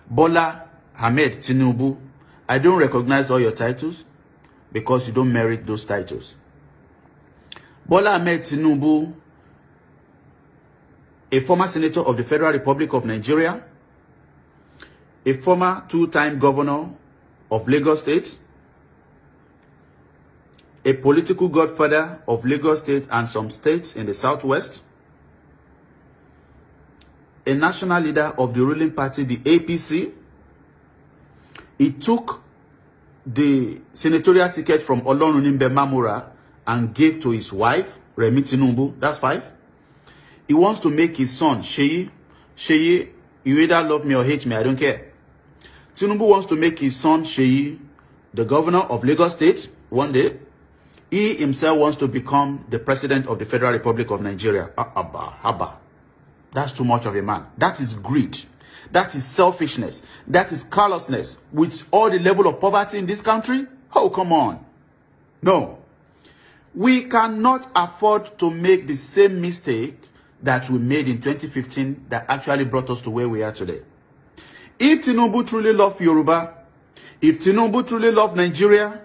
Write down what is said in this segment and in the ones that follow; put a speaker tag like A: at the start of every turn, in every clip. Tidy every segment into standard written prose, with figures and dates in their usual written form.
A: Bola Ahmed Tinubu, I don't recognize all your titles because you don't merit those titles. Bola Ahmed Tinubu, a former senator of the Federal Republic of Nigeria, a former two-time governor of Lagos State, a political godfather of Lagos State and some states in the southwest, a national leader of the ruling party, the APC. He took the senatorial ticket from Olorunimbe Mamura and gave to his wife, Remi Tinubu. That's 5. He wants to make his son, Sheyi, you either love me or hate me, I don't care. Tinubu wants to make his son, Sheyi, the governor of Lagos State one day. He himself wants to become the president of the Federal Republic of Nigeria. Abba. That's too much of a man. That is greed. That is selfishness. That is callousness. With all the level of poverty in this country? Oh, come on. No. We cannot afford to make the same mistake that we made in 2015 that actually brought us to where we are today. If Tinubu truly loved Yoruba, if Tinubu truly loved Nigeria,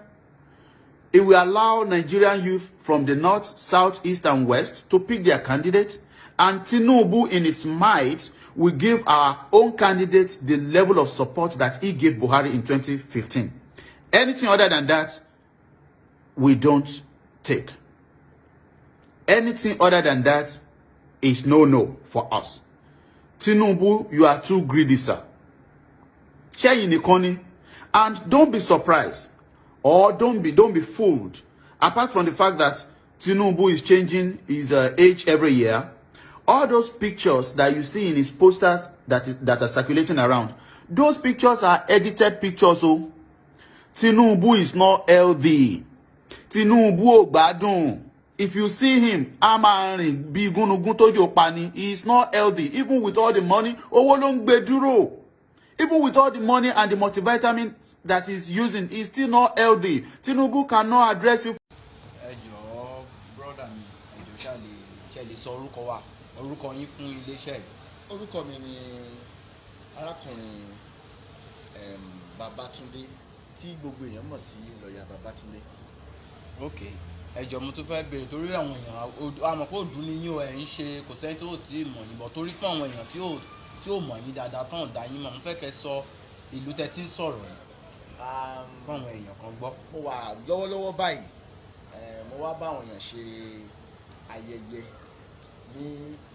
A: it will allow Nigerian youth from the north, south, east, and west to pick their candidate. And Tinubu, in his might, will give our own candidate the level of support that he gave Buhari in 2015. Anything other than that, we don't take. Anything other than that is no for us. Tinubu, you are too greedy, sir. And don't be surprised or don't be fooled. Apart from the fact that Tinubu is changing his age every year, all those pictures that you see in his posters that are circulating around, those pictures are edited pictures. Oh, Tinubu is not healthy. Tinubu ogbadun. If you see him, he is not healthy. Even with all the money, even with all the money and the multivitamin that he's using, he's still not healthy. Tinubu cannot address you.
B: Brother mi, orúkọ yín fún iléeṣẹ́.
C: Orúkọ mi ni arákùnrin Babatunde tí gbogbo èèyàn mọ̀ sí lọ́ọ̀yà Babatunde.
B: Okay, ẹjọ́ mo tún fẹ́ béèrè torí àwọn èèyàn àmọ́ pé òdú ni yín o ẹ̀ ń ṣe kò sẹ́ni tó ti mọ̀ yín bọ̀ torí fún àwọn èèyàn tí ò mọ̀ yín dáadáa tán ọ̀dà yín mọ̀ mo fẹ́ kẹ́ sọ ìlú tẹ́ tí ń sọ̀rọ̀ yìí fún àwọn èèyàn kan gbọ́.
C: Mo wà lọ́wọ́lọ́wọ́ báyìí mo wá bá àwọn èèyàn ṣe ayẹyẹ ní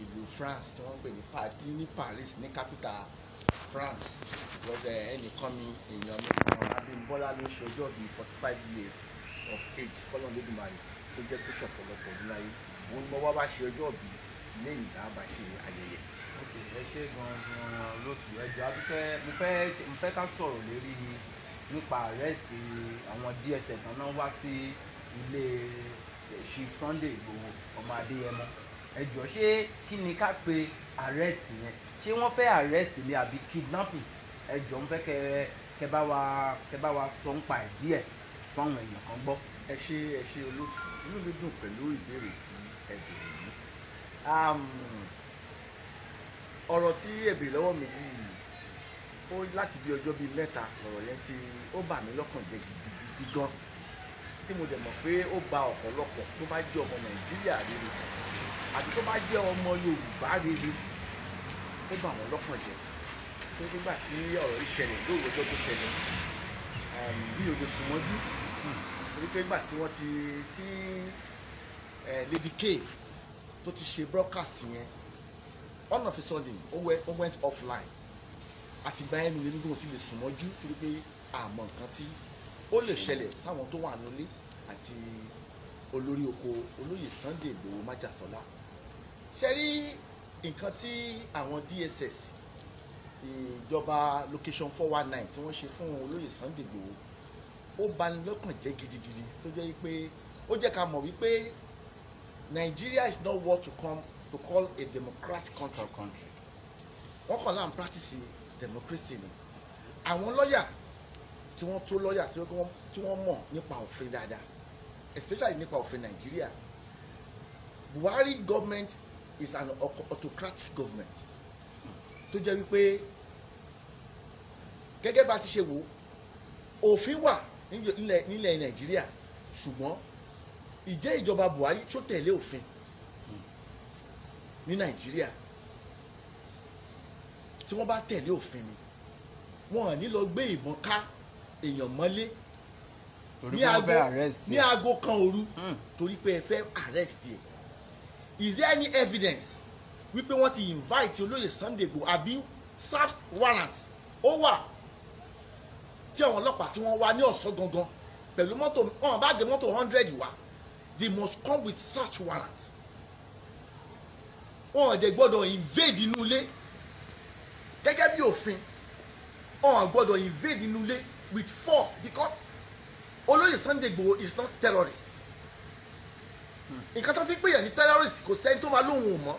C: ìlú France tí wọ́n ń pè ní Paris ní capital France lọ́dọ̀ ẹnìkan mi èèyàn mi kan Abímbọ́lá ló ṣe ọjọ́ bíi 45 years of age kọ́lọ́n lódùmarè tó jẹ́ pé ṣọ̀pọ̀lọpọ̀ ọdún láyé òun ni mo wá bá ṣe ọjọ́ bíi lẹ́yìn tá a bá ṣe ayẹyẹ.
B: ẹ ṣe gan-an lótú ẹjọ́ mo fẹ́ ká sọ̀rọ̀ lérí nípa arrest àwọn DSS náà wá sí ilé Chief Sunday Igboho ọmọ Adéyẹmọ. Ẹjọ́ ṣé kí ni ká pe arrest yẹn, ṣé wọ́n fẹ́ arrest ni àbí kidnapping? Ẹjọ́ ń fẹ́ kẹ́ bá wa sọ ń pa ìdí ẹ̀ fún àwọn èèyàn kan gbọ́.
C: ẹ ṣe olóòtú inú mi dùn pẹ̀lú ìbéèrè tí ẹ béèrè yìí. ọ̀rọ̀ tí ẹ béèrè lọ́wọ́ mi yìí ó láti bí ọjọ́ bíi mẹ́ta ọ̀rọ̀ yẹn tí ó bà mí lọ́kàn jẹ́ gidigidi gan tí mo dẹ̀ mọ̀ pé ó ba ọ̀pọ̀lọpọ̀ tó bá jẹ́ ọmọ Nàìjíríà rere àti tó bá jẹ́ ọmọ Yorùbá rere ó bà wọ́n lọ́kàn jẹ́ tó nígbà tí ọ̀rọ̀ yìí ṣẹlẹ̀ lóòrò ọjọ́ tó ṣẹlẹ̀ bí òde sùnmọ́jú torí pé nígbà tí wọ́n tí Lady K tó ti ṣe broadcast yẹn all of a sudden ó went offline àti gba ẹnu lẹ́nu gbọ́n tí lè sùnmọ́jú torí pé àmọ́ nǹkan tí ó lè ṣẹlẹ̀ sáwọn tó wà nílé àti olórí oko olóyè Sunday Igboho Májàsọ́lá. Ṣe rí nǹkan tí àwọn DSS ìjọba location 419 tí wọ́n ṣe fún olóyè Sunday Igboho ó bani lọ́kàn jẹ́ gidigidi tó jẹ́ pé ó jẹ́ ká mọ̀ wípé Nigeria is not what to call a democratic country. Wọ́n kàn láǹ practice democracy ni. Àwọn lọ́yà tí wọ́n tó lọ́yà tí wọ́n mọ̀ nípa òfin dáadáa especially nípa òfin Nàìjíríà. Buhari government is an autocratic government tó jẹ́ wípé gẹ́gẹ́ bá ti ṣe wò òfin wà nílẹ̀ Nàìjíríà ṣùgbọ́n ìjẹ́ ìjọba Buhari tó tẹ̀lé òfin ní Nàìjíríà tí wọ́n bá tẹ̀lé òfin ni wọ́n ò ní lọ gbé ìbọn ká èèyàn mọ́lé ní aago kan òru torí pé ẹ fẹ́ arrest yẹ. Is there any evidence wípé wọ́n ti invite olóyè Sunday Igboho àbí search warrant ó wà tí àwọn ọlọ́pàá tí wọ́n wá ní ọ̀sán gangan pẹ̀lú mọ́tò wọn bá gbé mọ́tò 100 wá they must come with search warrant. Wọn ò dẹ̀ gbọ́dọ̀ invade inú ilé gẹ́gẹ́ bí òfin wọn ò gbọ́dọ̀ invade inú ilé with force because olóyè Sunday Igboho is not terrorist. Nǹkan tó fi pèyàn ní terrorist kò sẹ́ni tó máa lóhùn ò mọ́.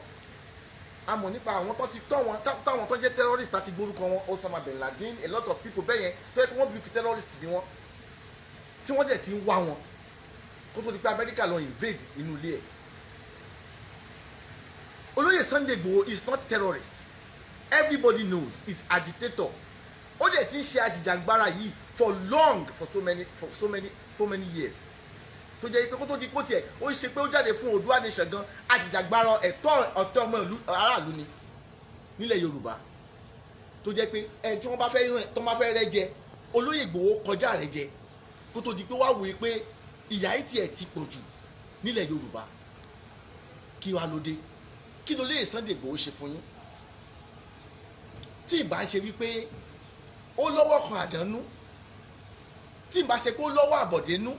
C: A mọ̀ nípa àwọn tó ti táwọn tó jẹ́ terrorist láti gbórúkọ wọn Osama bin Laden a lot of people bẹ́ẹ̀ yẹn tó yẹ kí wọ́n bí terrorist ni wọ́n tí wọ́n dẹ̀ ti ń wá wọn kó tó di pé Amẹ́ríkà lọ invade inú ilé ẹ̀. Olóyè Sunday Igboho is not terrorist. Everybody knows he's agitator. Ó dẹ̀ ti ń ṣe àjìjàgbara yìí for so many years. Tó jẹ́ pé kó tó di pé tiẹ̀ ó ṣe pé ó jáde fún Oòduà nation gan àjìjàgbara ọ̀tọ̀ ọmọ ìlú aráàlú ni nílẹ̀ Yorùbá. Tó jẹ́ pé ẹni tí wọ́n bá fẹ́ rẹ́ jẹ Olóyè Igboho kọjá rẹ̀ jẹ kó tó di pé wá wòye pé ìyà yìí tiẹ̀ ti pọ̀ jù nílẹ̀ Yorùbá. Kí wá ló dé? Kí ló lè Sunday Igboho ṣe fún yín? Tí ìbá ń ṣe wípé ó lọ́wọ́ kan àdánù, tí ìbá ṣe pé ó lọ́wọ́ àbọ̀dénú,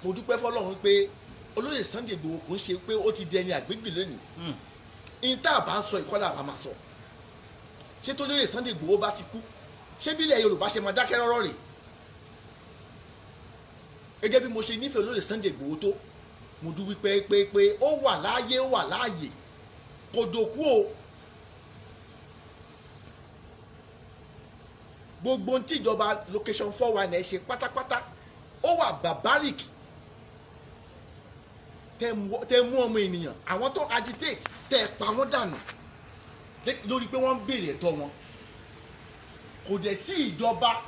C: mo dúpẹ́ fọlọ́run pé olóyè Sunday Igboho kò ń ṣe pé ó ti di ẹni àgbégbè lónìí. Ìta àbá ń sọ ìkọlà àbá máa sọ. Ṣé tó lóyè Sunday Igboho bá ti kú? Ṣé bí ilẹ̀ Yorùbá ṣe máa dákẹ́ rọ́rọ́ rè? Gẹ́gẹ́ bí mo ṣe nífẹ̀ẹ́ olóyè Sunday Igboho tó, mo dúpẹ́ pé ó wà láàyè kò dòkú o. Gbogbo tí ìjọba location 419 ṣe pátápátá ó wà barbaric. Tẹ mú ọmọ ènìyàn àwọn tó agitate tẹ pa wọ́n dànù lórí pé wọ́n ń béèrè ẹ̀tọ́ wọn. Kò dẹ̀ sí ìjọba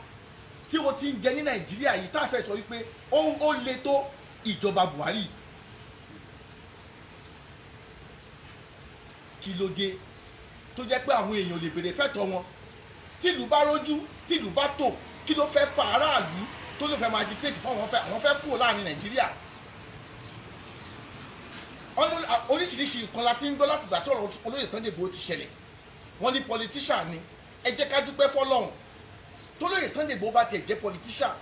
C: tí ó ti ń jẹ ní Nàìjíríà yìí tá a fẹ́ sọ wípé ó le tó ìjọba Buhari. Kí ló dé tó jẹ́ pé àwọn èèyàn lè béèrè fẹ́tọ́ wọn tìlú bá rójú tìlú bá tò kí ló fẹ́ fa aráàlú tó ló fẹ́ máa agitate fún àwọn fẹ́ kúrò láàrin Nàìjíríà. Oríṣiríṣi nǹkan la ti ń gbọ́ láti gbà tí ọ̀rọ̀ olóyè Sunday Igboho ti ṣẹlẹ̀. Wọ́n ní politician ni ẹ jẹ́ ká dúpẹ́ fọlọ́run tó lóyè Sunday Igboho bá tiẹ̀ jẹ́ politician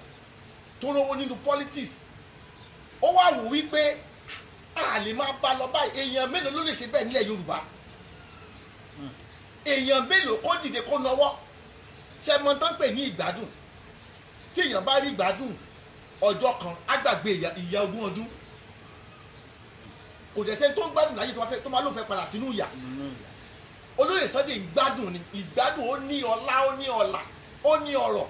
C: tó rówó nínú politics ó wá wò wípé a lè máa bá lọ báyìí. Èèyàn mélòó ló lè ṣe bẹ́ẹ̀ nílẹ̀ Yorùbá? Èèyàn mélòó kó dìde kó nawọ́? Ṣé mọ tán pè ní ìgbádùn? Tí èèyàn bá rí ìgbádùn ọjọ́ kan á gbàgbé ìyà ogún ọdún. Kò dẹ̀ sẹ́ni tó ń gbádùn láyé tó máa ló fẹ́ padà sínú ìyà. Olóyè Sunday gbádùn ni ìgbádùn ó ní ọlá ó ní ọlà ó ní ọrọ̀.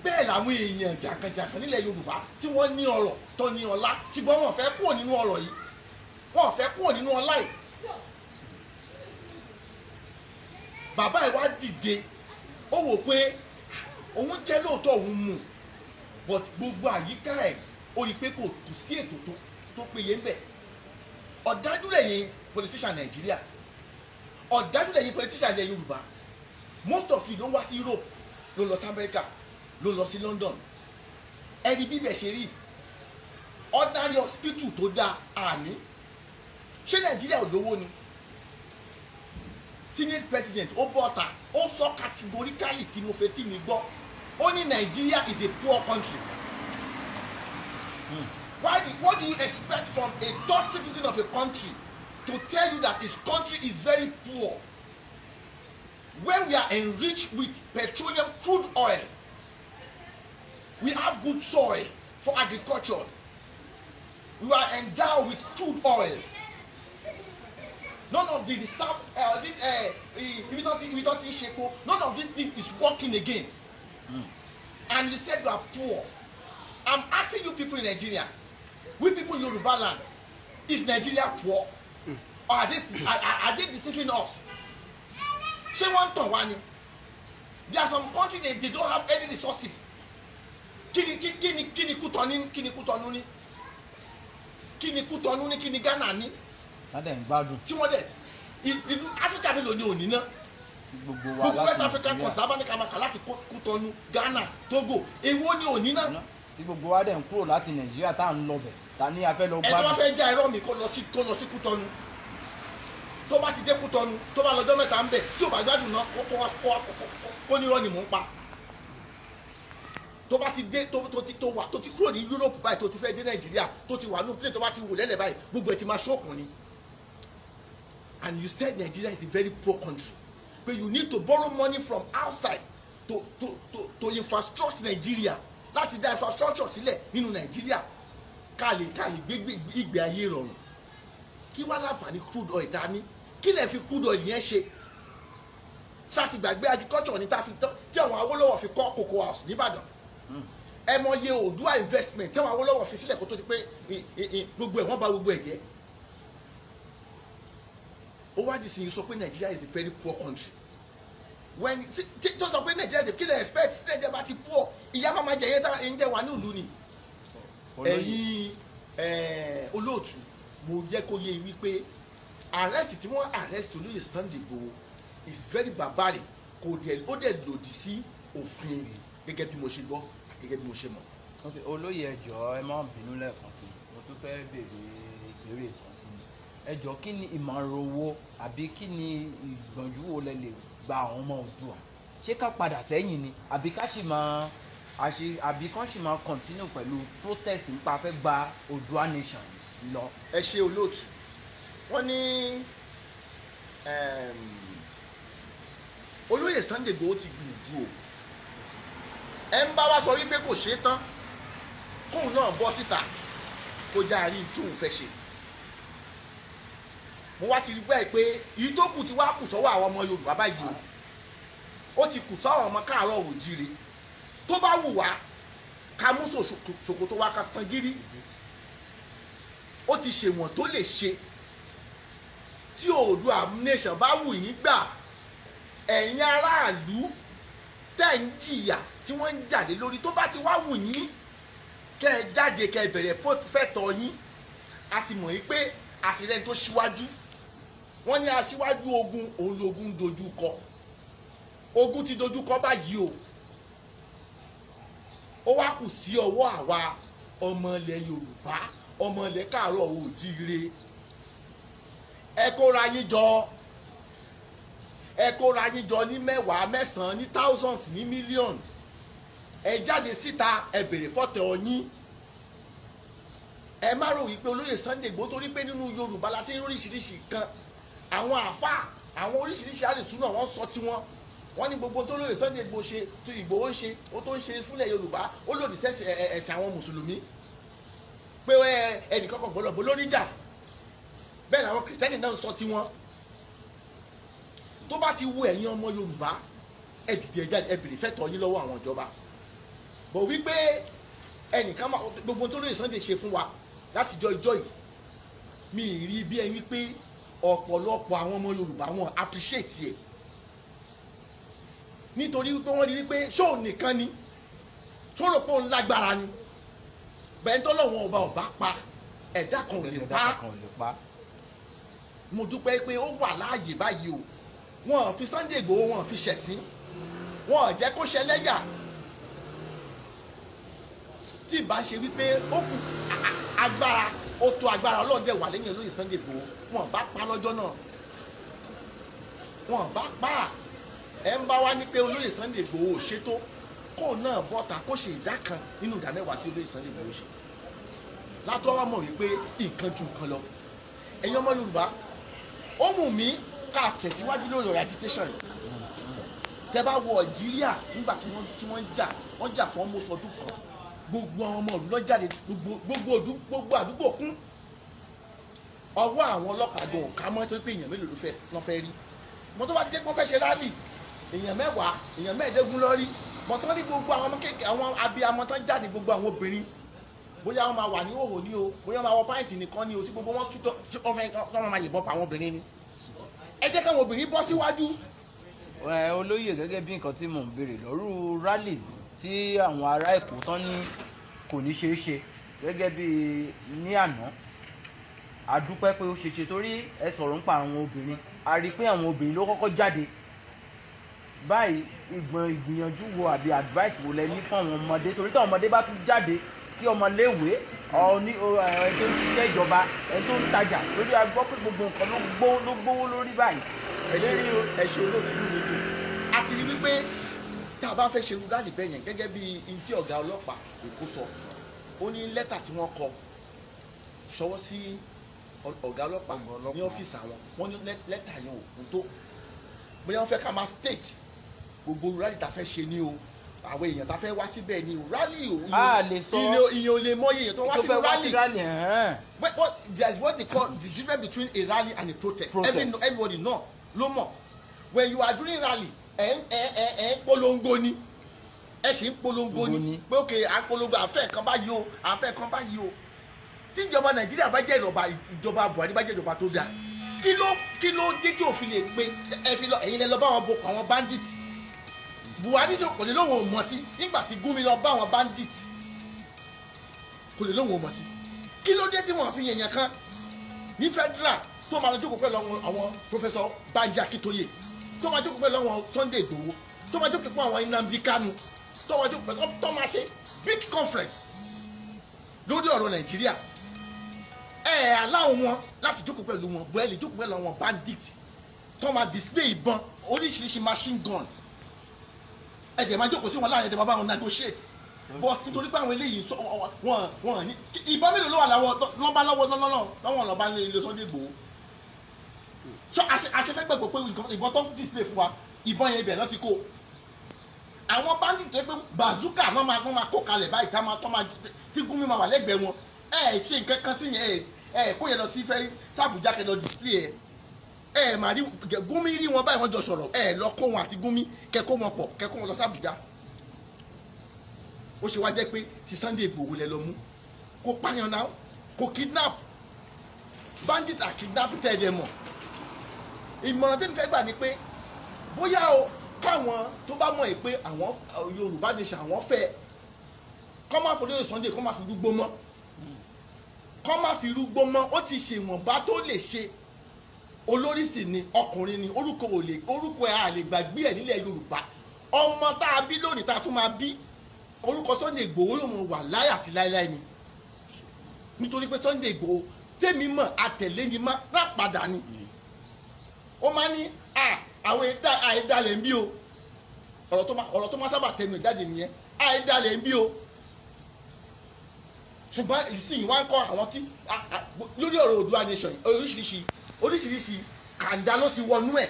C: Bẹ́ẹ̀ làwọn èèyàn jàǹkànjàǹkàn nílẹ̀ Yorùbá tí wọ́n ní ọrọ̀ tó ní ọlá ṣùgbọ́n wọ́n fẹ́ kúrò nínú ọrọ̀ yìí wọ́n fẹ́ kúrò nínú ọlá yìí. Bàbá ẹ̀ wá dìde ó wò pé òun jẹ́ lóòótọ́ òun mú but gbogbo àyíká ẹ̀ ó rí i pé kò tù sí ètò tó péye ń bẹ̀. Ọ̀dájú lẹ́yìn politician Nàìjíríà, ọ̀dájú lẹ́yìn politician ilẹ̀ Yorùbá. Most of you ló wá sí Europe, ló lọ sí America, ló lọ sí London. Ẹni bíbẹ̀ ṣe rí ordinary hospital tó dáa àní. Ṣé Nàìjíríà ò lówó ni? Senate president ó bọ́ta ó sọ categorically tí mo fẹ́ tí mi gbọ́ ó ní Nigeria is a poor country. What do you expect from a third citizen of a country to tell you that his country is very poor when we are enriched with petroleum crude oil? We have good soil for agriculture. We are endowed with crude oil. None of the reserve none of this thing is working again. And you said you are poor. I'm asking you people in Nigeria, we people in Yoruba land, is Nigeria poor? Or are they deceiving us? Ṣé wọ́n tàn wá ni? There are some countries they don't have any resources. Kini Kútọ́nù ní? Kini Kútọ́nù ní? Kini Ghana ní?
B: Ládẹ̀ ń gbádùn.
C: Tí wọ́n dẹ̀ ìlú Áfíríkà mélòó ni òní náà? Gbogbo West African countries abáni kàmákà láti Kútọ́nù, Ghana, Togo, èwo ni òní náà?
B: Tí gbogbo wa dẹ̀ ń kúrò láti Nàìjíríà tá à ń lọ bẹ̀, ta ni a fẹ́ lọ gbádùn.
C: Ẹ tó wá fẹ́ já irọ́ mi kó lọ sí Kútọ́nù. Tó bá ti dé Kútọ́nù, tó bá lọ́jọ́ mẹ́ta ń bẹ̀, tí ò bá gbádùn náà kó ní irọ́ ni mò ń pa. Tó bá ti dé tó ti kúrò ní Europe báyìí tó ti fẹ́ dé Nàìjíríà tó ti wà ní plane tó bá ti wò lẹ́lẹ̀ báyìí gbogbo ẹ̀ ti máa ṣọ́ọ̀kùn ni. And you said Nigeria is a very poor country, but you need to borrow money from outside to infrastructure Nigeria, láti dá infrastructure sílẹ̀ nínú Nàìjíríà ká lè gbé ìgbé ayé rọrùn. Kí wá láǹfààní crude oil ta ní? Kí lè fi crude oil yẹn ṣe? Ṣáàtì gbàgbé agriculture ní ta fi tán tí àwọn Awólọ́wọ̀ fi kọ́ cocoa house nìbàdàn. Ẹ mọ iye Oòduà investment tí àwọn Awólọ́wọ̀ fi sílẹ̀ kó tó di pé gbogbo ẹ̀ wọ́n bà gbogbo ẹ̀ jẹ́. Ó wá di sin yìí sọ pé Nigeria is a very poor country. When tó sọ pé Nigeria is a kí lè expect tí Nigeria bá ti poor ìyá máa jẹ ẹyẹ jẹ wà ní ìlú ni. Ẹ̀yin olóòtú mo jẹ́ kó yé wípé arrest tí wọ́n arrest olóyè Sunday Igboho is very barbaric, ó dẹ̀ lòdì sí òfin gẹ́gẹ́ bí mo ṣe gbọ́ gẹ́gẹ́ bí mo ṣe mọ̀.
B: Olóyè ẹ jọ̀ọ́ ẹ má bínú lẹ́ẹ̀kan sí mo tún fẹ́ béèrè ìbéèrè kan sí ẹ jọ̀ọ́ kí ni ìmọ̀ràn owó àbí kí ni ìgbọ̀njú wo lẹ lè gba àwọn ọmọ Oòduà? Ṣé ká padà sẹ́yìn ni àbí ká sì máa continue pẹ̀lú protest nípa fẹ́ gba Oòduà nation lọ?
C: Ẹ ṣe olóòtú wọ́n ní olóyè Sunday Igboho ti gbìyànjú o. Ẹ ń bá wa sọ wípé kò ṣeé tán kóun náà bọ́ síta kó já àárín tóun fẹ́ ṣe. Mo wá ti rí bẹ́ẹ̀ pé èyí tó kù ti wá kù sọ́wọ́ àwọn ọmọ Yorùbá báyìí o. Ó ti kù sọ́wọ́ ọmọ káàárọ̀ oòjíire. Tó bá wù wá ká mú ṣòkòtò wa ká san gírí. Ó ti ṣèwọ̀n tó lè ṣe. Tí Oòduà nation bá wù yín gbà ẹ̀yin aráàlú tẹ́ ń jìyà tí wọ́n ń jáde lórí tó bá ti wá wù yín kẹ́ ẹ jáde kẹ́ ẹ bẹ̀rẹ̀ fẹ́tọ̀ yín. A ti mọ̀ yín pé àtìlẹ́yìn tó ṣíwájú wọ́n ní aṣíwájú ogun òun lógun dojú kọ. Ogun ti dojú kọ báyìí o. Ó wá kù sí ọwọ́ àwa ọmọ ilẹ̀ Yorùbá ọmọ ilẹ̀ káàárọ̀ oòjíire. Ẹ kóra yín jọ. Ẹ kóra yín jọ ní mẹ́wàá mẹ́sàn-án ní thousands ní million. Ẹ jáde síta ẹ bèrè fọ́tẹ̀ ọyín. Ẹ má rò wípé olóyè Sunday Igboho torí pé nínú Yorùbá la ti ń oríṣiríṣi kan àwọn àfáà àwọn oríṣiríṣi àdìsúnà wọ́n sọ tiwọn. Wọ́n ní gbogbo tó lóyè Sunday Igboho ṣe tó Igboho ń ṣe ó tó ń ṣe fúnlẹ̀ Yorùbá ó lòdì ẹ̀sìn àwọn mùsùlùmí pé ẹnìkan kan gbọ́dọ̀ bó lórí jà bẹ́ẹ̀ làwọn kìrìsìtẹ́nì náà sọ tiwọn. Tó bá ti wù ẹ̀yin ọmọ Yorùbá ẹ dìde ẹ jáde ẹ bèrè fẹ́tọ̀ yín lọ́wọ́ àwọn ìjọba. Bọ̀ wípé ẹnìkan gbogbo tó lóyè Sunday ṣe fún wa láti jọ ìjọ yìí mi rí bí ẹ wípé ọ̀pọ̀lọpọ̀ àwọn ọmọ Yorùbá wọn appreciate ẹ̀ nítorí wípé wọ́n rí wípé ṣóò nìkan ni ṣòro pé òun lágbára ni bẹ́ẹ̀ tó lọ́wọ́ ọba pa ẹ̀dá kan ò lè pa. Mo dúpẹ́ pé ó wà láàyè báyìí o. Wọ́n fi Sunday Igboho wọ́n fi ṣẹ̀sín wọ́n jẹ́ kó ṣẹlẹ́yà. Tí ìbá ṣe wípé ó kù agbára ó tó agbára Ọlọ́run dẹ̀ wà lẹ́yìn olóyè Sunday Igboho wọ́n bá pa lọ́jọ́ náà. Wọ́n bá pa ẹ̀ ń bá wá ní pé olóyè Sunday Igboho ò ṣètò kó náà bọ́ta kó ṣe ìdá kan nínú ìdá mẹ́wàá tí olóyè Sunday Igboho ṣe. Látọ́ wá mọ̀ wípé nǹkan ju nǹkan lọ. Ẹ̀yin ọmọ Yorùbá ó wù mí ká tẹ̀síwájú lórí ọ̀rọ̀ agitation yìí. Tẹ́ bá wọ Nàìjíríà nígbà tí wọ́n jà fún ọmọ ọdún kan gbogbo àwọn ọmọ ìlú lọ jáde gbogbo àdúgbò kún. Ọwọ́ àwọn ọlọ́pàá gan ká mọ́ tó pé èèyàn mélòó ló fẹ́ rí. Mo tó bá ti jẹ́ pé wọ́n fẹ́ ṣe rálì èèyàn 10 èèyàn 15 lọ rí bọ̀tán ní gbogbo àwọn ọmọ kéèké àwọn abiyamọ tán jáde gbogbo àwọn obìnrin bóyá wọn máa wà ní òhò ní o bóyá wọn máa wọ pàǹtì nìkan ní o tí gbogbo wọn tútọ́ tí wọ́n fẹ́ wọ́n máa yìnbọn pa àwọn obìnrin ni ẹ jẹ́ káwọn obìnrin bọ́ síwájú.
B: olóyè gẹ́gẹ́ bí nǹkan tí mò ń béèrè lọ́rù rally tí àwọn ará Èkó tán ní kò ní ṣeé ṣe gẹ́gẹ́ bí ní àná a dúpẹ́ pé ó ṣe ṣe torí ẹ sọ̀rọ̀ nípa àwọn obìnrin a rí i pé àwọn obìnrin ló kọ́kọ́ jáde báyìí ìgbìyànjú wo àbí advice wo lẹ ní fún àwọn ọmọdé torí tí àwọn ọmọdé bá tún jáde kí ọmọléèwé ẹni tó ń ṣiṣẹ́ ìjọba ẹni tó ń tajà lórí a gbọ́ pé gbogbo nǹkan ló gbówó lórí báyìí.
C: ẹ ṣe olóòtú ló nílò a ti rí wípé tá a bá fẹ́ ṣe rúdálì bẹ́ẹ̀ yẹn gẹ́gẹ́ bí n tí ọ̀gá ọlọ́pàá Èkó sọ ó ní lẹ́tà tí wọ́n kọ ṣọwọ́ sí ọ̀gá ọlọ́pàá ní ọ́fíìsì àwọn wọ́n ní lẹ́tà yẹn ò kún tó bóyá wọ́n fẹ́ ká máa state gbogbo rally tá a fẹ́ ṣe ni o àwọn èèyàn tá a fẹ́ wá síbẹ̀ ni o rally o ìyẹn ò lè mọ èèyàn tó wá sí rally there is what they call the difference between a rally and a protest. Everybody know ló mọ̀ when you are doing rally ẹ ń polongo ni ẹ sì ń polongo ni pé ok à ń polongo àfẹ́ kan báyìí o àfẹ́ kan báyìí o tí ìjọba Nàìjíríà bá jẹ́ ìjọba Buhari bá jẹ́ ìjọba tó dáa kí ló dé tí òfin lè pe ẹ fi lọ ẹ̀yin lẹ lọ bá wọn boko àwọn bandits Buhari sọ kò lè lóun ò mọ̀ sí nígbà tí Gumi lọ bá àwọn bandits kò lè lóun ò mọ̀ sí kí ló dé tí wọ́n fi yẹ̀yàn kan ní federal tó máa lọ jókòó pẹ̀lú àwọn professor Banji Akintoye tó máa jókòó pẹ̀lú àwọn Sunday Igboho tó máa jókòó pẹ̀lú àwọn Nnamdi Kanu tó máa jókòó pẹ̀lú tó máa ṣe big conference lórí ọ̀rọ̀ Nàìjíríà aláwọ̀ wọn láti jókòó pẹ̀lú wọn bóyá lè jókòó pẹ̀lú àwọn bandits tó máa display ìbọn oríṣiríṣi machine gun ẹ̀jẹ̀ máa jókòó sí wọn láàrin ẹ̀jẹ̀ máa bá wọn negotiate but nítorí pé àwọn eléyìí wọn ní ìbọn mélòó ló wà lọ́ba lọ́wọ́ lọ́ba ní ilé Sunday Igboho so àṣefẹ́gbẹ̀gbọ̀ pé ìbọn tó ń display fún wa ìbọn yẹn ibẹ̀ náà ti kó àwọn bandit tó yẹ pé bazooka náà máa kó kalẹ̀ báyìí tí Gumi máa wà lẹ́gbẹ̀ẹ́ wọn ṣe nǹkan kan sí yẹn kó yẹ lọ sí fẹ́ sàbújá kẹ lọ display màá rí Gumi rí wọn báyìí wọ́n jọ sọ̀rọ̀ lọ kó wọn àti Gumi kẹ kó wọn pọ̀ kẹ kó wọn lọ sàbújá ó ṣe wá jẹ́ pé ti Sunday Igboho lẹ lọ mú kó pààyàn náà kó kidnap bandit à kidnap tẹ̀lé mọ̀ ìmọ̀ràn tí mo fẹ́ gbà ni pé bóyá o káwọn tó bá mọ̀ ẹ́ pé àwọn Yorùbá nation àwọn fẹ́ kọ́ máa fọdún Sunday kọ́ máa fi rúgbó mọ́ kọ́ máa fi rúgbó mọ́ ó ti ṣèwọ̀nba tó lè ṣe olórí sì ni ọkùnrin ni orúkọ ẹ̀ à lè gbàgbé ẹ̀ nílẹ̀ Yorùbá ọmọ tá a bí lónìí tá a tún máa bí orúkọ Sunday Igboho yóò mọ wà láyé àti láéláé ni nítorí pé Sunday Igboho tèmi mọ̀ àtẹ̀lé ni má rápadà ni ó máa ní àwọn àìdálẹ̀ ń bí o ọ̀rọ̀ tó máa sábà tẹnu ìjáde nìyẹn àìdálẹ̀ ń bí o ṣùgbọ́n ìsìn wá ń kọ́ àwọn tí lórí ọ̀rọ̀ Oòduà nation oríṣiríṣi kàńdá ló ti wọnú ẹ̀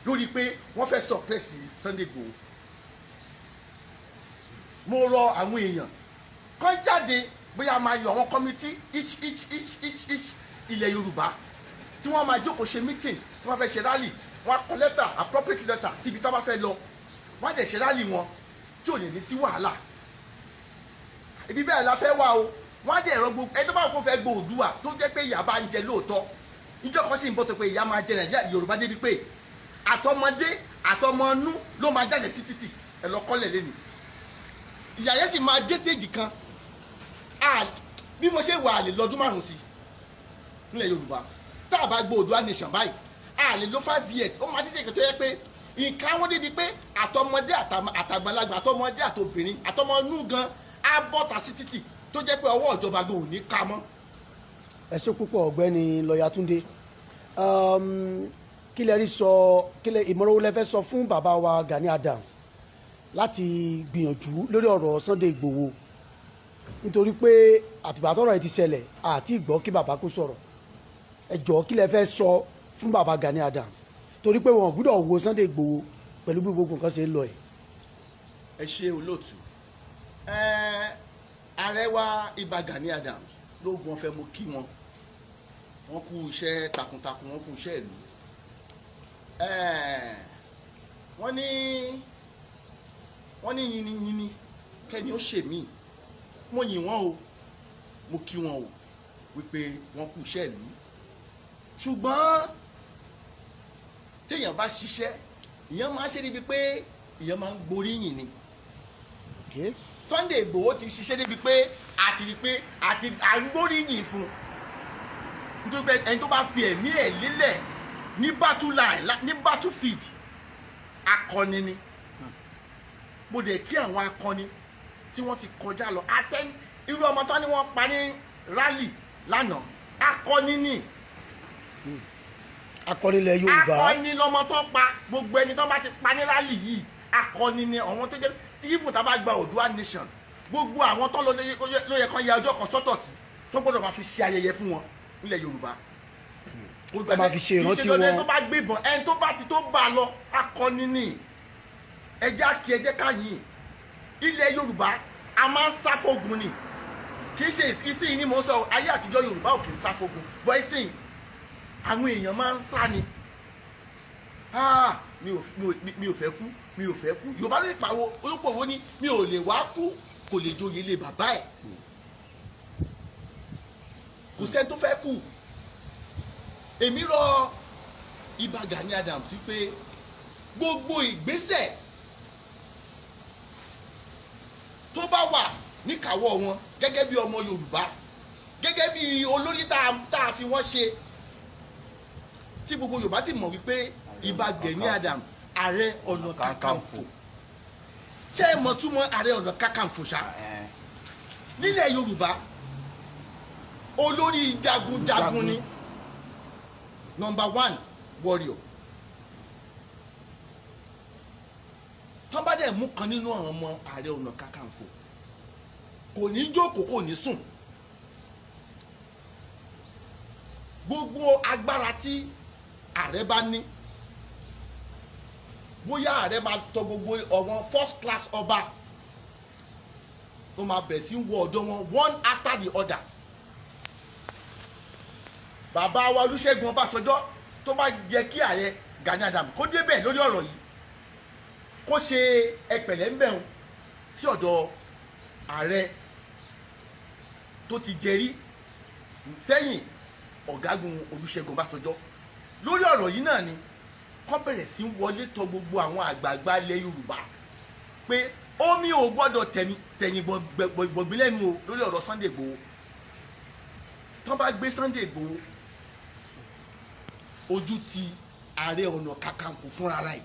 C: lórí pé wọ́n fẹ́ suppress Sunday Igboho mo rọ àwọn èèyàn kán jáde bóyá máa yọ àwọn kọ́mítì each ilẹ̀ Yorùbá tí wọ́n máa jókòó ṣe meeting tí wọ́n fẹ́ ṣe rally wọ́n á kọ lẹ́tà appropriate letter síbi tí wọ́n bá fẹ́ lọ wọ́n á dẹ̀ ṣe rally wọn tí ò lè ní sí wàhálà ibi bẹ́ẹ̀ la fẹ́ wá o wọ́n á dẹ̀ ẹ̀rọ gbogbo ẹni tó bá kó fẹ́ gbọ́ Oòduà tó jẹ́ pé ìyá bá ń jẹ lóòótọ́ ìjọ kan sì ń bọ́ tó pé ìyá máa jẹ Nàìjíríà Yorùbá débi pé àtọmọdé àtọmọnú ló máa jáde sí títì ẹ̀ lọ kọ́lẹ̀ lẹ́nu ìyá yẹn sì máa dé stage kan bí mo ṣe wà lè lọ́dún márùn-ún sí nílẹ̀ Yorùbá tá a bá gbọ́ Oòduà nation báyìí a lè lo 5 years ó máa dé stage tó yẹ pé nǹkan wọn débi pé àtọmọdé àtàgbàlagbà àtọmọdé àtobìnrin àtọmọnú gan á bọ́ta sí títì tó jẹ́ pé ọwọ́ ìjọba gan ò ní ká mọ́.
D: ẹ ṣé púpọ̀ ọ̀gbẹ́ni lọ́ọ̀yà Túndé kí lẹ rí sọ ìmọ̀ràn wo lẹ fẹ́ sọ fún bàbá wa Gani Adams láti gbìyànjú lórí ọ̀rọ̀ Sunday Igboho nítorí pé àtìgbà tọ́rọ̀ ẹ ti ṣẹlẹ̀ àti ìgbọ́ kí bàbá kó sọ̀rọ̀ ẹ jọ̀ọ́ kí lẹ fẹ́ sọ fún bàbá Gani Adams torí pé wọn gbọ́dọ̀ wo Sunday Igboho pẹ̀lú bí gbogbo nǹkan ṣe ń lọ ẹ̀.
C: ẹ ṣe olóòtú ààrẹ wa Ìbà Gani Adams lóògùn ọ̀fẹ́ mo kí wọn kú iṣẹ́ takuntakun wọn kú iṣẹ́ ìlú wọ́n ní wọ́n ní yìnyín kẹ́ni ó ṣe mí mo yìn wọ́n o mo kí wọn o wípé wọ́n kú iṣẹ́ ìlú ṣùgbọ́n téèyàn bá ṣiṣẹ́ ìyẹn máa ṣe níbi pé ìyẹn máa ń gboríyìn ni Sunday Igboho ti ṣiṣẹ́ níbi pé àti rí pé àti àgbóríyìn fún nítorí pé ẹni tó bá fi ẹ̀mí ẹ̀ lélẹ̀ ní battle line ní battlefield akọni ni mo dẹ̀ kí àwọn akọni tí wọ́n ti kọjá lọ irú ọmọ tán ni wọ́n pa ní rally lánàá akọni ni
D: akọni ilẹ̀ Yorùbá
C: akọni lọmọ tó pa gbogbo ẹni tó bá ti pa ní rally yìí akọni ni àwọn tó jẹ́ tí ibùn tá a bá gba Oòduà nation gbogbo àwọn tó ló yẹ kán ya ọjọ́ kan sọ́tọ̀ sí tó gbọ́dọ̀ máa fi ṣe ayẹyẹ fún wọn nílẹ̀ Yorùbá
D: tó máa fi ṣe ìrántí wọn
C: ẹni tó bá gbébọn ẹni tó bá ti tó bá lọ akọni ni ẹjẹ́ àkí ẹjẹ́ káyìn ilẹ̀ Yorùbá a máa ń sáfógun ni kì í ṣe ìsìn ní mo sọ ayé àtijọ́ Yorùbá ò kì í sáfógun bọ́ ìsìn àwọn èèyàn máa ń sá ni mi ò fẹ́ kú mi ò fẹ́ kú Yorùbá lè pàwọ́ olóko wo ni mi ò lè wá kú kò lè joyè lé bàbá ẹ̀ kò sẹ́ni tó fẹ́ kú èmi rọ Ìbà Gani Adams wípé gbogbo ìgbésẹ̀ tó bá wà níkàáwọ́ wọn gẹ́gẹ́ bí ọmọ Yorùbá gẹ́gẹ́ bí olórí tá a fi wọ́n ṣe tí gbogbo Yorùbá sì mọ̀ wípé Ìbà Gani Adams Ààrẹ Ọ̀nà Kakanfò ṣé ẹ mọ̀ túmọ̀ Ààrẹ Ọ̀nà Kakanfò ṣá nílẹ̀ Yorùbá olórí jagunjagun ni #1 warrior tó bá dẹ̀ mú kan nínú àwọn ọmọ Ààrẹ Ọ̀nà Kakanfò kò ní jókòó kò ní sùn gbogbo agbára tí ààrẹ bá ní bóyá ààrẹ máa tọ gbogbo ọ̀wọ́n first class ọba tó máa bẹ̀rẹ̀ sí wọ ọ̀dọ̀ wọn one after the other bàbá wa Olúṣẹ́gun Ọbásanjọ́ tó bá yẹ kí ààrẹ Gani Adams kó débẹ̀ lórí ọ̀rọ̀ yìí kó ṣe ẹpẹ̀lẹ́ ń bẹ̀rù sí ọ̀dọ̀ ààrẹ tó ti jẹrí sẹ́yìn ọ̀gágun Olúṣẹ́gun Ọbásanjọ́ lórí ọ̀rọ̀ yìí náà ni kọ́ bẹ̀rẹ̀ sí wọlé tọ̀ gbogbo àwọn àgbààgbà ilẹ̀ Yorùbá pé omi ò gbọ́dọ̀ tẹ̀yìn gbọ̀ngbìn lẹ́nu o lórí ọ̀rọ̀ Sunday Igboho tó bá gbé Sunday Igboho ojú ti Ààrẹ Ọ̀nà Kakanfò fúnra rẹ̀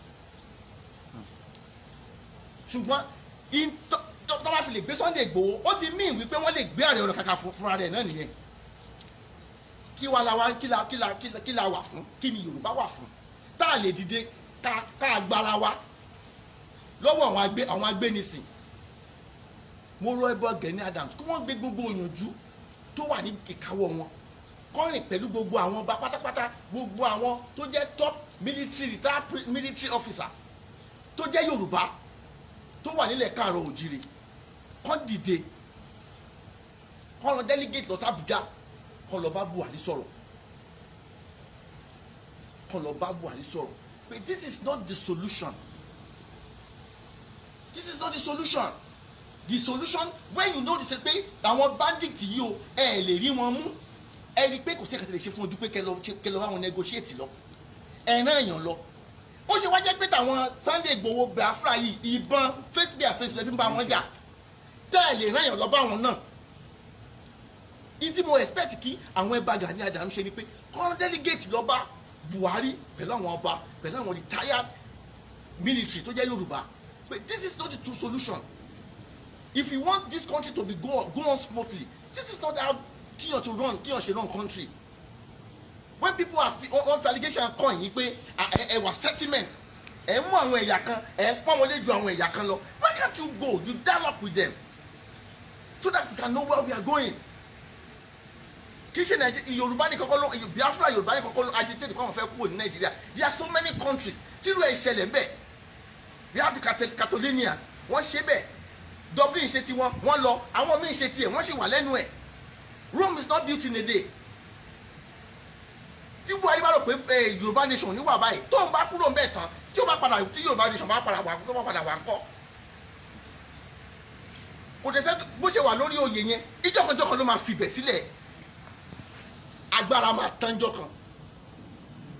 C: ṣùgbọ́n tó bá fi lè gbé Sunday Igboho ó ti mí wípé wọ́n lè gbé Ààrẹ Ọ̀nà Kakanfò fúnra rẹ̀ náà nìyẹn kí la wà fún kí ni Yorùbá wà fún tá a lè dìde ká agbára wa lọ́wọ́ àwọn agbénisìn mo rọ Ìbà Gani Adams kí wọ́n gbé gbogbo òyànjú tó wà ní ìkáwọ́ wọn kọ́rin pẹ̀lú gbogbo àwọn ọba pátápátá gbogbo àwọn tó jẹ́ top retired military officers tó jẹ́ Yorùbá tó wà nílẹ̀ Káàárọ̀ Oòjíire kọ́ dìde kọ́ lọ delegate lọ sí Àbújá kọ́ lọ bá Buhari sọ̀rọ̀ pé this is not the solution the solution when you know this pé àwọn bandit yìí o ẹ lè rí wọn mú ẹ rí i pé kò sí ẹ̀ka tẹ̀lé ṣe fún ojú pé kẹ lọ bá wọn negotiate lọ ẹ rán èèyàn lọ ó ṣe wá jẹ́ pé tàwọn Sunday Igboho Biafra yìí ìbọn face by face lẹ́fí ń bá wọn jà tẹ́ ẹ lè rán èèyàn lọ bá wọn náà ìtí mo expect kí àwọn Ìbà Gani Adams ṣe ni pé kọ́ delegate lọ bá Buhari pẹ̀lú àwọn ọba pẹ̀lú àwọn retired military tó jẹ́ Yorùbá but this is not the true solution if you want this country to be go on smoothly this is not how kíyàn ṣe run country when people are on allegation kan yìí pé ẹ wà settlement ẹ mú àwọn ẹ̀yà kan ẹ pọ́n wọlé ju àwọn ẹ̀yà kan lọ why can't you go you dialogue with them so that we can know where we are going kì í ṣe Yorùbá ní kọ́kọ́ ló Biafra Yorùbá ní kọ́kọ́ ló agitate kọ́ wọn fẹ́ kúrò ní Nàìjíríà there are so many countries tírú ẹ̀ ṣẹlẹ̀ ńbẹ̀ we have the Catalonians wọ́n ṣe bẹ́ẹ̀ Dublin ṣe tiwọn wọ́n lọ àwọn míì ṣe tiẹ̀ wọ́n ṣì wà lẹ́nu ẹ̀ Rome is not built in a day tí Buhari bá rò pé Yorùbá nation níwà báyìí tó ń bá kúrò ń bẹ̀ tán tí Yorùbá nation bá padà wà tó bá padà wà ńkọ́ kò dẹ̀ sẹ́ bó ṣe wà lórí oyè yẹn ìjọkànjọkàn ló máa fìbẹ̀ sílẹ̀ agbára máa tánjọ́ kan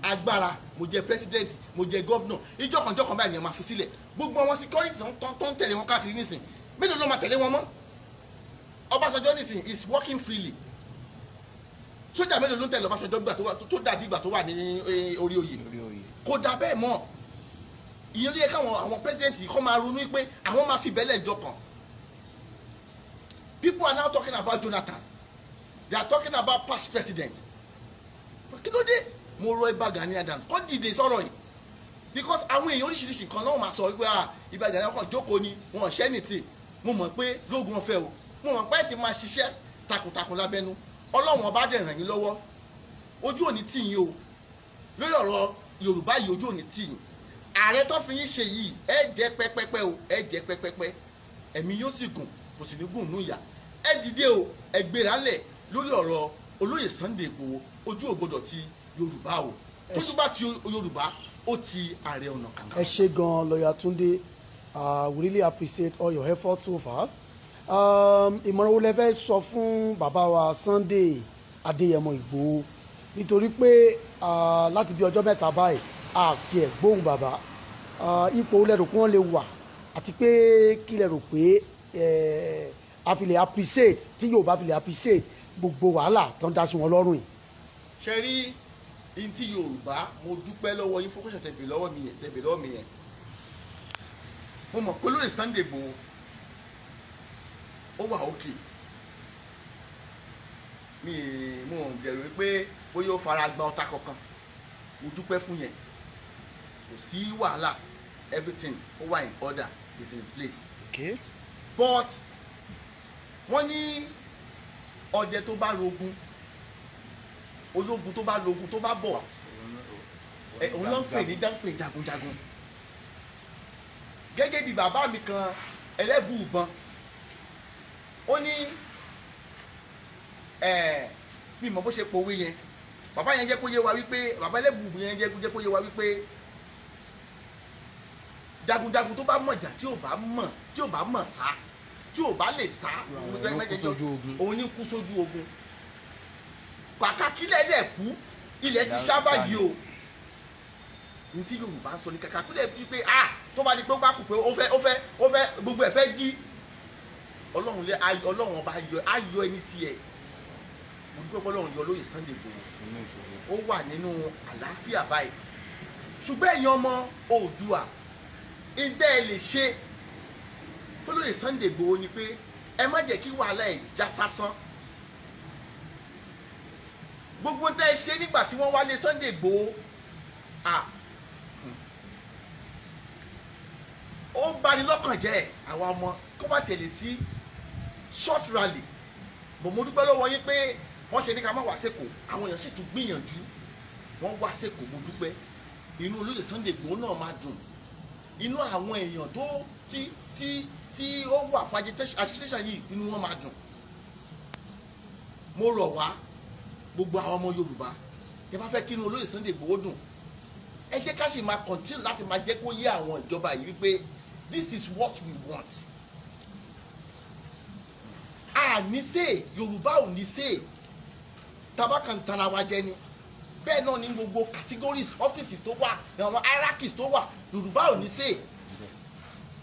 C: agbára mo jẹ president mo jẹ governor ìjọkànjọkàn báyìí ni ẹ máa fi sílẹ̀ gbogbo àwọn security tó ń tẹ̀lé wọn káàkiri nísìn mélòó ló máa tẹ̀lé wọn mọ́ Ọbásanjọ́ nísìn is working freely sójà mélòó ló ń tẹ̀lé Ọbásanjọ́ gbà tó dàbí ìgbà tó wà ní orí oyè kò dà bẹ́ẹ̀ mọ́ ìyẹn ló yẹ káwọn àwọn president yìí kọ́ máa ronú pé àwọn máa fi bẹ́lẹ̀ jọ kàn people are now talking about Jonathan they are talking about past president kí ló dé mo rọ Ìbà Gani Adams kọ́ dìde sọ̀rọ̀ yìí because àwọn èèyàn oríṣiríṣi kan náà máa sọ wípé Ìbà Gani Adams kan jókòó ni wọn ṣẹ́ nìtì mo mọ̀ pé lóògùn ọ̀fẹ́ o mo mọ̀ pé ẹ̀ ti máa ṣiṣẹ́ takuntakun lábẹ́nú Ọlọ́run ọba dẹ̀ ràn yín lọ́wọ́ ojú òní tì yín o lórí ọ̀rọ̀ Yorùbá yìí ojú òní tì yín ààrẹ tó fi yín ṣe yìí ẹ jẹ́ pẹ́pẹ́pẹ́ o ẹ jẹ́ pẹ́pẹ́pẹ́ ẹ̀mí yóò sì gùn kò sì ní gùn nù yà ẹ dìde o ẹ gbéra lẹ̀ lórí ọ̀rọ̀ olóyè Sunday Igboho ojú ò gbọdọ̀ ti Yorùbá o tójú bá ti Yorùbá ó ti Ààrẹ Ọ̀nà Kakanfò.
D: ẹ ṣé gan lọ́yà Túndé we really appreciate all your efforts so far. Ìmọ̀ràn wo lẹ fẹ́ sọ fún bàbá wa Sunday Adéyẹmọ Ìgbòho nítorí pé láti bí ọjọ́ mẹ́ta báyìí àti ẹ̀ gbóhùn bàbá ipò lẹ́rù kí wọ́n lè wà àti pé kí lẹ́rù pé a fi lè appreciate tí Yorùbá fi lè appreciate gbogbo wàhálà tó ń dá sí wọn lọ́rùn yìí.
C: ṣe rí ní ti Yorùbá mo dúpẹ́ lọ́wọ́ yín fún kọ́ṣẹ́ tẹ̀bẹ̀ lọ́wọ́ mi yẹn mo mọ̀ pé lórí Sunday Igboho ó wà òkè mo dẹ̀rù pé bóyá ó fara gba ọta kankan mo dúpẹ́ fún yẹn kò sí wàhálà everything ó wà in order is in place.
D: Okay.
C: But wọ́n ní ọdẹ tó bá rogun ológun tó bá rogun tó bá bọ̀ òun ló ń pè ní dáńpé jagunjagun gẹ́gẹ́ bí bàbá mi kan ẹlẹ́bùúbọn ó ní mi mọ̀ bó ṣe pòwe yẹn bàbá yẹn jẹ́ kó yé wa wípé bàbá ẹlẹ́bùúbọn yẹn jẹ́ kó yé wa wípé jagunjagun tó bá mọ̀jà tí ò bá mọ̀ sá tí ò bá lè sá òun ní kú sójú ogun kàkà kílẹ̀ dẹ̀ kú ilẹ̀ ti sábà yìí o ní tí Yorùbá ń sọ ní kàkà kílẹ̀ bí pé tó bá di pé ó bá kù pé ó fẹ́ gbogbo ẹ̀ fẹ́ jí Ọlọ́run ọba ayọ̀ ẹni tiẹ̀ mo dúpẹ́ pé Ọlọ́run yọ lóye Sunday Igboho ó wà nínú àlàáfíà báyìí ṣùgbọ́n ẹ̀yin ọmọ Oòduà ìdẹ́ ẹ lè ṣe fọlọ́yè Sunday Igboho ni pé ẹ má jẹ́ kí wàhálà ẹ̀ já sásán gbogbo tẹ́ ẹ ṣe nígbà tí wọ́n wálé Sunday Igboho ó bani lọ́kàn jẹ́ àwa ọmọ kó má tẹ̀lé sí short rally bò mo dúpẹ́ lọ́wọ́ yín pé wọ́n ṣe ní ká má wá sẹ́kọ̀ọ́ àwọn èèyàn sì tún gbìyànjú wọ́n wá sẹ́kọ̀ọ́ mo dúpẹ́ inú olóyè Sunday Igboho náà máa dùn inú àwọn èèyàn tó tí ó wà fún agitation yìí inú wọn máa dùn mo rọ̀ wá gbogbo àwọn ọmọ Yorùbá ẹ bá fẹ́ kí inú olóyè Sunday Igboho dùn ẹ jẹ́ ká sì máa continue láti máa jẹ́ kó yé àwọn ìjọba yìí wípé this is what we want ní sè Yorùbá ò ní sè tabakan tara wa jẹ ni bẹ́ẹ̀ náà ní gbogbo categories offices tó wà àwọn hierarchies tó wà Yorùbá ò ní sè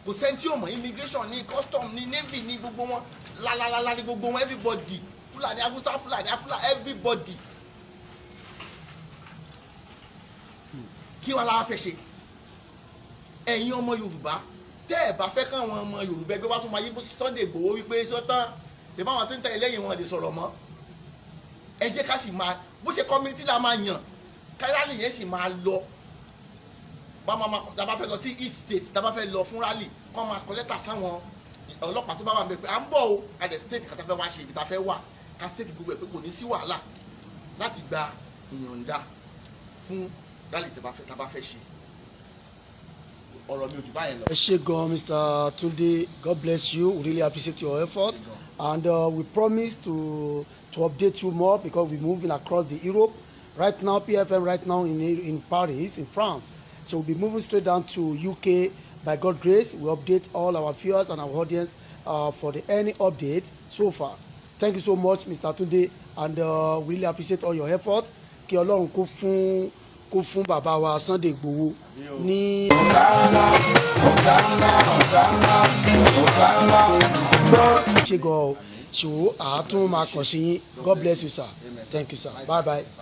C: kò sẹ́ni tí ò mọ̀ immigration ní custom ní navy ní gbogbo wọn lálálálá ní gbogbo wọn everybody Fúlàní Haúsá Fúlàní Afúlà everybody kí wàá la fẹ́ ṣe ẹ̀yin ọmọ Yorùbá tẹ́ ẹ̀ bá fẹ́ káwọn ọmọ Yorùbá ẹgbẹ́ wa tún máa yí bó Sunday Igboho wípé sọ́tàn tẹ̀bá àwọn tó ń tẹ̀lé lẹ́yìn wọn lè sọ̀rọ̀ mọ́ ẹ jẹ́ ká sì máa bó ṣe community la máa yàn káyọ̀lì yẹn sì máa lọ tábà fẹ́ lọ sí each state tábà fẹ́ lọ fún rally kọ́ máa kọ lẹ́tà sáwọn ọlọ́pàá tó bá wà bẹ́ẹ̀ pé à ń bọ̀ o àdẹ state kàtà fẹ́ wá ṣe ibi tá fẹ́ wà ká state gbogbo ẹ̀ pé kò ní sí wàhálà láti gba ìyọ̀ǹda fún rally tábà fẹ́ ṣe ọ̀rọ̀ mi ò jù báyẹn lọ.
D: ẹ ṣé gan Mr. Tunde, God bless you, we really appreciate your effort and we promise to update you more because we're moving across the Europe right now. PFM right now in Paris, in France, so we'll be moving straight down to UK by God's grace. We update all our viewers and our audience for any update so far. Thank you so much, Mr. Tunde, and we really appreciate all your effort. Kí Ọlọ́run kó fún bàbá wa Sunday Igboho ní. ṣe gan o ṣòwò àátún máa kàn sí yín. God bless you, sir. Thank you, sir. Bye bye.